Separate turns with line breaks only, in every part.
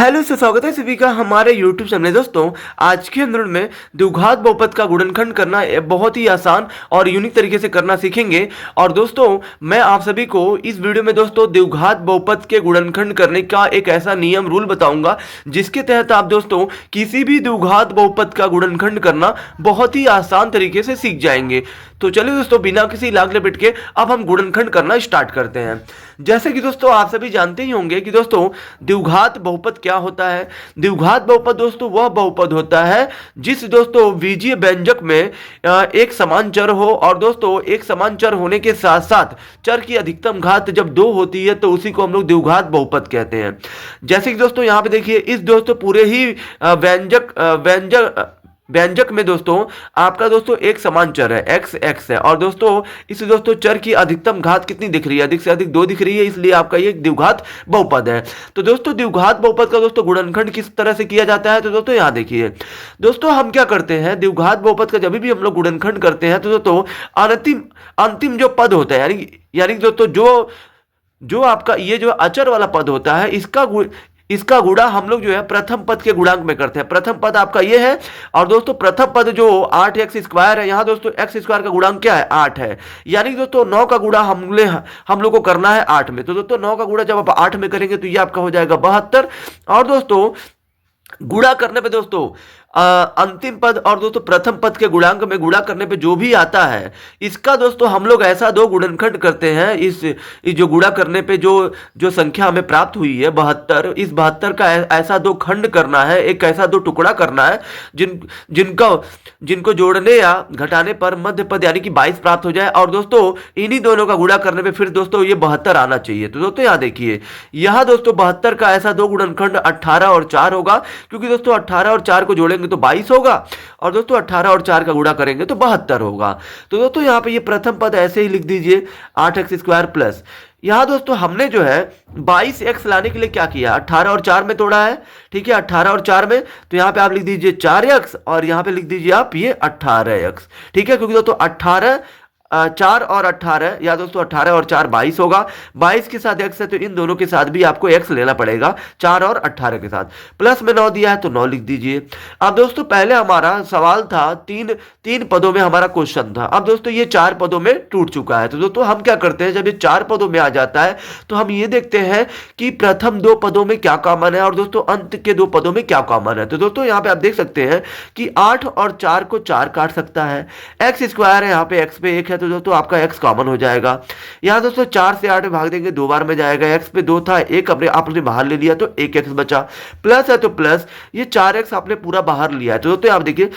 Hello से स्वागत है सभी का हमारे यूट्यूब चैनल में। दोस्तों आज के अंदर में द्विघात बहुपद का गुणनखंड करना बहुत ही आसान और यूनिक तरीके से करना सीखेंगे। और दोस्तों मैं आप सभी को इस वीडियो में दोस्तों द्विघात बहुपद के गुणनखंड करने का एक ऐसा नियम रूल बताऊंगा जिसके तहत आप दोस्तों किसी भी द्विघात बहुपद का गुणनखंड करना बहुत ही आसान तरीके से सीख जाएंगे। तो चलिए दोस्तों बिना किसी लाग लपेट के अब हम गुणनखंड करना स्टार्ट करते हैं। जैसे कि दोस्तों आप सभी जानते ही होंगे कि दोस्तों द्विघात बहुपद क्या होता है। द्विघात बहुपद दोस्तों वह बहुपद होता है जिस दोस्तों बीजीय व्यंजक में एक समान चर हो और दोस्तों एक समान चर होने के साथ साथ चर की अधिकतम घात जब 2 होती है तो उसी को हम लोग द्विघात बहुपद कहते हैं। जैसे कि दोस्तों यहाँ पे देखिए इस दोस्तों पूरे ही व्यंजक में दोस्तों आपका दोस्तों एक समान चर है x है और दोस्तों इस दोस्तों चर की अधिकतम घात कितनी दिख रही है, अधिक से अधिक 2 दिख रही है, इसलिए आपका ये द्विघात बहुपद है। तो दोस्तों द्विघात बहुपद का दोस्तों गुणनखंड किस तरह से किया जाता है तो दोस्तों यहाँ देखिए दोस्तों हम क्या करते हैं द्विघात बहुपद का जब भी हम लोग गुणनखंड करते हैं तो दोस्तों अंतिम जो पद होता है यानी दोस्तों जो आपका ये जो अचर वाला पद होता है इसका गुणा हम लोग जो है प्रथम पद के गुणांक में करते हैं। प्रथम पद आपका ये है और दोस्तों प्रथम पद जो 8x² है, यहाँ दोस्तों x² का गुणांक क्या है 8 है, यानी दोस्तों 9 का गुणा हम लोग को करना है 8 में। तो दोस्तों 9 का गुणा जब आप 8 में करेंगे तो ये आपका हो जाएगा 72 और दोस्तों गुणा करने पे दोस्तों अंतिम पद और दोस्तों प्रथम पद के गुणांक में गुणा करने पे जो भी आता है इसका दोस्तों हम लोग ऐसा 2 गुणनखंड करते हैं। इस जो गुणा करने पे जो संख्या हमें प्राप्त हुई है 72, इस 72 का ऐसा 2 खंड करना है, एक ऐसा 2 टुकड़ा करना है जिनको जोड़ने या घटाने पर मध्य पद यानी कि 22 प्राप्त हो जाए और दोस्तों इन्हीं दोनों का गुणा करने पे फिर दोस्तों ये 72 आना चाहिए। तो दोस्तों यहाँ देखिए यहाँ दोस्तों 72 का ऐसा 2 गुणनखंड 18 और 4 होगा, क्योंकि दोस्तों 18 और 4 को जोड़ेंगे तो 22 होगा और दोस्तों 18 और 4 का गुणा करेंगे तो 72 होगा। तो दोस्तों यहाँ पे ये प्रथम पद ऐसे ही लिख दीजिए 8x² प्लस यहाँ दोस्तों हमने जो है 22x लाने के लिए क्या किया 18 और 4 में तोड़ा है, ठीक है 18 और 4 में, तो यहाँ पे आप लिख दीजिए 4x और यहाँ पे लिख दीजिए आप ये 18x, ठीक है, क्योंकि दोस्तों 4 और 18 या दोस्तों 18 और 4 22 होगा, 22 के साथ x है तो इन दोनों के साथ भी आपको x लेना पड़ेगा 4 और 18 के साथ, प्लस में 9 दिया है तो 9 लिख दीजिए। अब दोस्तों पहले हमारा सवाल था तीन पदों में हमारा क्वेश्चन था, अब दोस्तों ये 4 पदों में टूट चुका है। तो दोस्तों हम क्या करते हैं जब ये 4 पदों में आ जाता है तो हम ये देखते हैं कि प्रथम 2 पदों में क्या कॉमन है और दोस्तों अंत के 2 पदों में क्या कॉमन है। तो दोस्तों यहाँ पे आप देख सकते हैं कि 8 और 4 को 4 काट सकता है, x² है यहाँ पे x पे 1 है तो दोस्तों आपका x कॉमन हो जाएगा। यहाँ दोस्तों 4 से 8 में भाग देंगे 2 बार में जाएगा, x पे 2 था, 1 आपने बाहर ले लिया तो 1x बचा, प्लस है तो प्लस ये 4x आपने पूरा बाहर लिया है। तो दोस्तों आप देखिए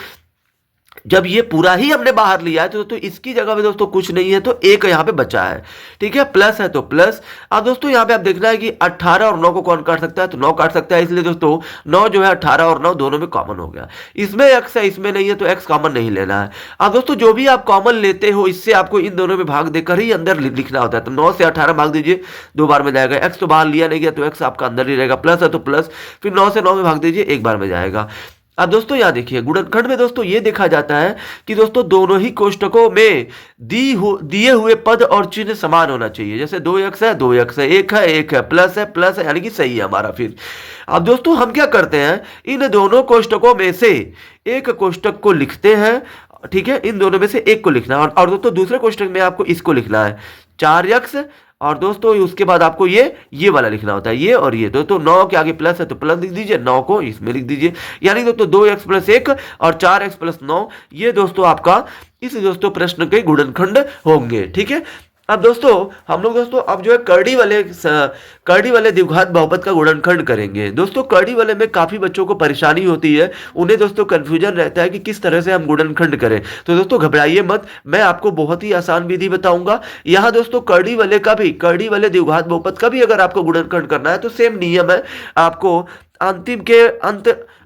जब ये पूरा ही हमने बाहर लिया है तो दोस्तों इसकी जगह पे दोस्तों कुछ नहीं है तो 1 यहाँ पे बचा है, ठीक है, प्लस है तो प्लस। अब दोस्तों यहाँ पे आप देखना है कि 18 और 9 को कौन काट सकता है तो 9 काट सकता है, इसलिए दोस्तों 9 जो है 18 और 9 दोनों में कॉमन हो गया, इसमें x है इसमें नहीं है तो x कॉमन नहीं लेना है। अब दोस्तों जो भी आप कॉमन लेते हो इससे आपको इन दोनों में भाग देकर ही अंदर लिखना होता है। तो 9 से 18 भाग दीजिए 2 बार में जाएगा, x तो बाहर लिया नहीं गया तो x आपका अंदर ही रहेगा, प्लस है तो प्लस, फिर 9 से 9 में भाग दीजिए 1 बार में जाएगा। अब दोस्तों यहाँ देखिए गुणनखंड में दोस्तों ये देखा जाता है कि दोस्तों दोनों ही कोष्ठकों में दिए हुए पद और चिन्ह समान होना चाहिए। जैसे 2x है 2x है, 1 है प्लस है यानी कि सही है हमारा। फिर अब दोस्तों हम क्या करते हैं इन दोनों कोष्ठकों में से एक कोष्ठक को लिखते हैं, ठीक है, इन दोनों में से एक को लिखना है और दोस्तों दूसरे कोष्ठक में आपको इसको लिखना है 4x और दोस्तों उसके बाद आपको ये वाला लिखना होता है ये और ये। दोस्तों 9 के आगे प्लस है तो प्लस लिख दीजिए, 9 को इसमें लिख दीजिए, यानी दोस्तों 2x + 1 और 4x + 9 ये दोस्तों आपका इस दोस्तों प्रश्न के गुणनखंड होंगे, ठीक है। अब दोस्तों हम लोग दोस्तों अब जो है करड़ी वाले द्विघात बहुपद का गुणनखंड करेंगे। दोस्तों करड़ी वाले में काफी बच्चों को परेशानी होती है, उन्हें दोस्तों कंफ्यूजन रहता है कि किस तरह से हम गुणनखंड करें। तो दोस्तों घबराइए मत, मैं आपको बहुत ही आसान विधि बताऊंगा। यहाँ दोस्तों करड़ी वाले द्विघात बहुपद का भी अगर आपको गुणनखंड करना है तो सेम नियम है, आपको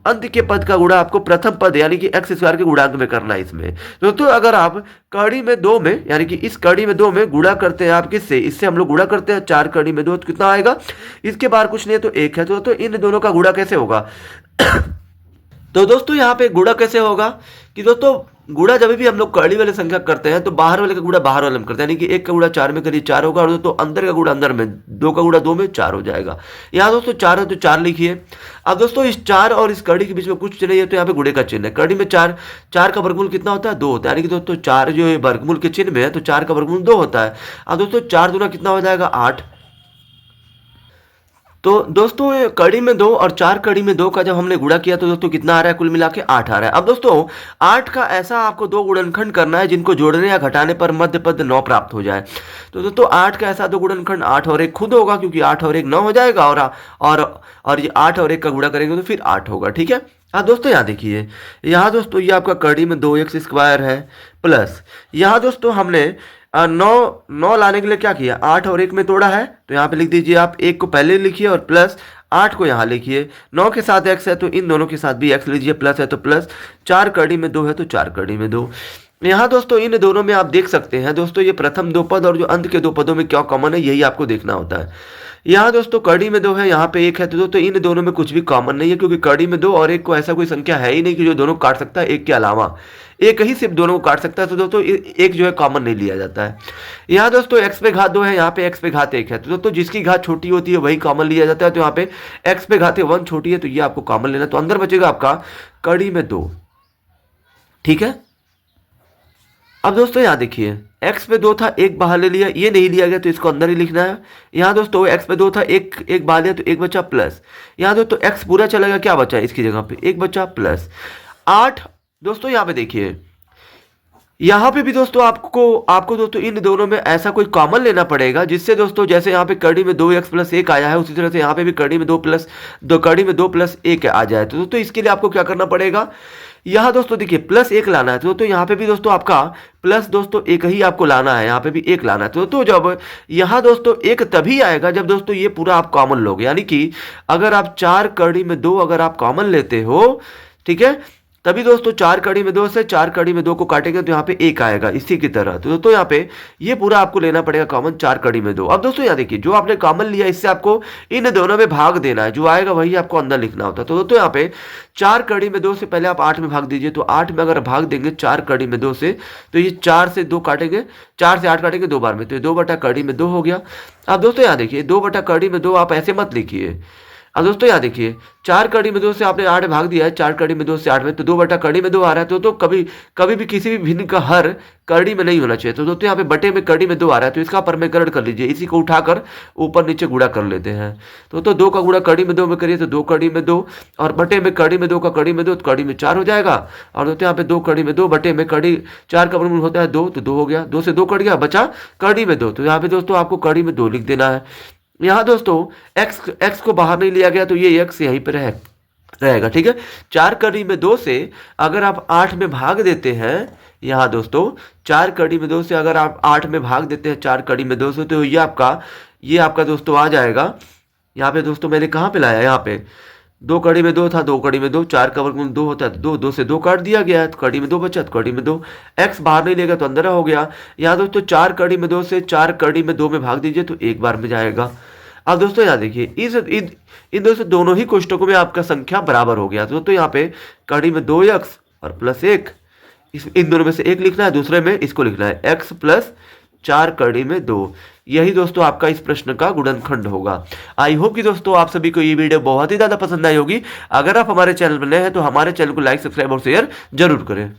अंत के पद का गुणा आपको प्रथम पद यानी कि x² के गुणांक में करना है इसमें। दोस्तों अगर आप कड़ी में 2 में यानी कि इस कड़ी में 2 में गुणा करते हैं आप किससे, इससे हम लोग गुणा करते हैं 4 कड़ी में 2 तो कितना आएगा, इसके बाहर कुछ नहीं है तो 1 है। तो इन दोनों का गुणा कैसे होगा तो दोस्तों यहाँ पे गुणा कैसे होगा कि दोस्तों गुणा जब भी हम लोग कड़ी वाले संख्या करते हैं तो बाहर वाले का गुणा बाहर वाले में करते हैं, यानी कि 1 का गुणा 4 में करिए 4 होगा, और दोस्तों अंदर का गुणा अंदर में 2 का गुणा 2 में 4 हो जाएगा। यहाँ दोस्तों 4 है तो 4 लिखिए। अब दोस्तों इस 4 और इस कड़ी के बीच में कुछ नहीं है तो यहाँ पे गुणे का चिन्ह है। कड़ी में 4, 4 का वर्गमूल कितना होता है 2 होता है, यानी कि दोस्तों 4 जो है वर्गमूल के चिन्ह में है तो 4 का वर्गमूल 2 होता है। अब दोस्तों 4 दूना कितना हो जाएगा 8। तो दोस्तों ये कड़ी में 2 और 4 कड़ी में 2 का जब हमने गुणा किया तो दोस्तों कितना आ रहा है, कुल मिला के 8 आ रहा है। अब दोस्तों 8 का ऐसा आपको दो गुणनखंड करना है जिनको जोड़ने या घटाने पर मध्य पद 9 प्राप्त हो जाए। तो दोस्तों 8 का ऐसा दो गुणनखंड 8 और 1 खुद होगा, क्योंकि 8 और 1 9 हो जाएगा, और ये 8 और 1 का गुणा करेंगे तो फिर 8 होगा। ठीक है। हाँ दोस्तों यहाँ देखिए, यहाँ दोस्तों ये आपका कड़ी में 2x² है, प्लस यहाँ दोस्तों हमने 9 लाने के लिए क्या किया, 8 और 1 में तोड़ा है तो यहाँ पे लिख दीजिए आप, 1 को पहले लिखिए और प्लस 8 को यहाँ लिखिए। 9 के साथ x है तो इन दोनों के साथ भी x लीजिए, प्लस है तो प्लस, 4 कड़ी में 2 है तो 4 कड़ी में 2। यहाँ दोस्तों इन दोनों में आप देख सकते हैं दोस्तों ये प्रथम दो पद और जो अंत के दो पदों में क्या कॉमन है, यही आपको देखना होता है। यहाँ दोस्तों कड़ी में 2 है, यहाँ पे 1 है, तो दोस्तों इन दोनों में कुछ भी कॉमन नहीं है, क्योंकि कड़ी में 2 और 1 को ऐसा कोई संख्या है ही नहीं कि जो दोनों काट सकता है। 1 के अलावा एक ही सिर्फ दोनों को काट सकता है, तो दोस्तों एक जो है कॉमन नहीं लिया जाता है। यहाँ दोस्तों x पे घात 2 है, यहाँ पे x पे घात 1 है, तो दोस्तों जिसकी घात छोटी होती है वही कॉमन लिया जाता है। तो यहाँ पे x पे घात 1 छोटी है तो ये आपको कॉमन लेना, तो अंदर बचेगा आपका कड़ी में 2। ठीक है। अब दोस्तों यहाँ देखिए, x पे 2 था, 1 बाहर ले लिया, ये नहीं लिया गया तो इसको अंदर ही लिखना है। यहाँ दोस्तों x पे 2 था, 1 बाहर लिया तो 1 बचा प्लस। यहाँ दोस्तों x पूरा चला गया, क्या बचा इसकी जगह पे 1 बचा प्लस 8। दोस्तों यहाँ पे देखिए, यहाँ पे भी दोस्तों आपको दोस्तों इन दोनों में ऐसा कोई कॉमन लेना पड़ेगा, जिससे दोस्तों जैसे यहाँ पे कड़ी में 2x प्लस 1 आया है, उसी तरह से यहाँ पे भी कड़ी में 2 प्लस 1 आ जाए। तो दोस्तों इसके लिए आपको क्या करना पड़ेगा, यहाँ दोस्तों देखिए प्लस 1 लाना है, तो दोस्तों यहाँ पे भी दोस्तों आपका प्लस दोस्तों 1 ही आपको लाना है, यहाँ पे भी 1 लाना है। तो जब यहाँ दोस्तों 1 तभी आएगा जब दोस्तों ये पूरा आप कॉमन लोगे, यानी कि अगर आप 4 कड़ी में 2 अगर आप कॉमन लेते हो, ठीक है, तभी दोस्तों 4 कड़ी में 2 से 4 कड़ी में 2 को काटेंगे तो यहाँ पे 1 आएगा इसी की तरह। तो दोस्तों यहाँ पे ये पूरा आपको लेना पड़ेगा कॉमन 4 कड़ी में 2। अब दोस्तों यहाँ देखिए, जो आपने कॉमन लिया इससे आपको इन दोनों में भाग देना है, जो आएगा वही आपको अंदर लिखना होता है। तो दोस्तों यहाँ पे 4 कड़ी में 2 से पहले आप 8 में भाग दीजिए, तो 8 में अगर भाग देंगे 4 कड़ी में 2 से, तो ये 4 से 2 काटेंगे, 4 से 8 काटेंगे 2 बार में, तो ये 2 बटा कड़ी में 2 हो गया। अब दोस्तों यहाँ देखिए 2 बटा कड़ी में 2 आप ऐसे मत लिखिए। अब दोस्तों यहाँ देखिए 4 कड़ी में 2 से आपने 8 भाग दिया है, 4 कड़ी में 2 से 8 में, तो 2 बटा कड़ी में 2 आ रहा है। तो कभी भी किसी भी भिन्न का हर कड़ी में नहीं होना चाहिए। तो दोस्तों यहाँ पे बटे में कड़ी में 2 आ रहा है, तो इसका परमेकरण कर लीजिए, इसी को उठाकर ऊपर नीचे गुणा कर लेते हैं। तो 2 का गुणा कड़ी में 2 में करिए तो 2 कड़ी में 2, और बटे में कड़ी में 2 का कड़ी में 2 तो कड़ी में 4 हो जाएगा। और दोस्तों यहाँ पे 2 कड़ी में 2 बटे में कड़ी 4 का वर्गमूल होता है 2, तो 2 हो गया, 2 से 2 कट गया, बचा कड़ी में 2। तो यहाँ पे दोस्तों आपको कड़ी में 2 लिख देना है। यहाँ दोस्तों x को बाहर नहीं लिया गया तो ये x यहीं पे रहेगा। ठीक है। 4 कड़ी में 2 से अगर आप 8 में भाग देते हैं, यहाँ दोस्तों 4 कड़ी में 2 से अगर आप 8 में भाग देते हैं 4 कड़ी में 2 से, तो ये आपका दोस्तों आ जाएगा। यहाँ पे दोस्तों मैंने कहाँ पे लाया, यहाँ पे 2 कड़ी में 2 था, 2 कड़ी में 2, 4 का वर्गमूल 2 होता है, 2 से 2 काट दिया गया है, तो कड़ी में 2 बचा, तो कड़ी में 2, x बाहर नहीं लेगा तो अंदर हो गया। यहाँ दोस्तों 4 कड़ी में 2 से 4 कड़ी में 2 में भाग दीजिए तो 1 बार में जाएगा। अब दोस्तों यहाँ देखिए इन दोनों ही कोष्टकों में आपका संख्या बराबर हो गया। तो दोस्तों यहाँ पे कड़ी में 2x और प्लस 1, इन दोनों में से 1 लिखना है, दूसरे में इसको लिखना है x प्लस 4 कड़ी में 2। यही दोस्तों आपका इस प्रश्न का गुणनखंड होगा। आई होप कि दोस्तों आप सभी को ये वीडियो बहुत ही ज़्यादा पसंद आई होगी। अगर आप हमारे चैनल पर नए हैं तो हमारे चैनल को लाइक, सब्सक्राइब और शेयर जरूर करें।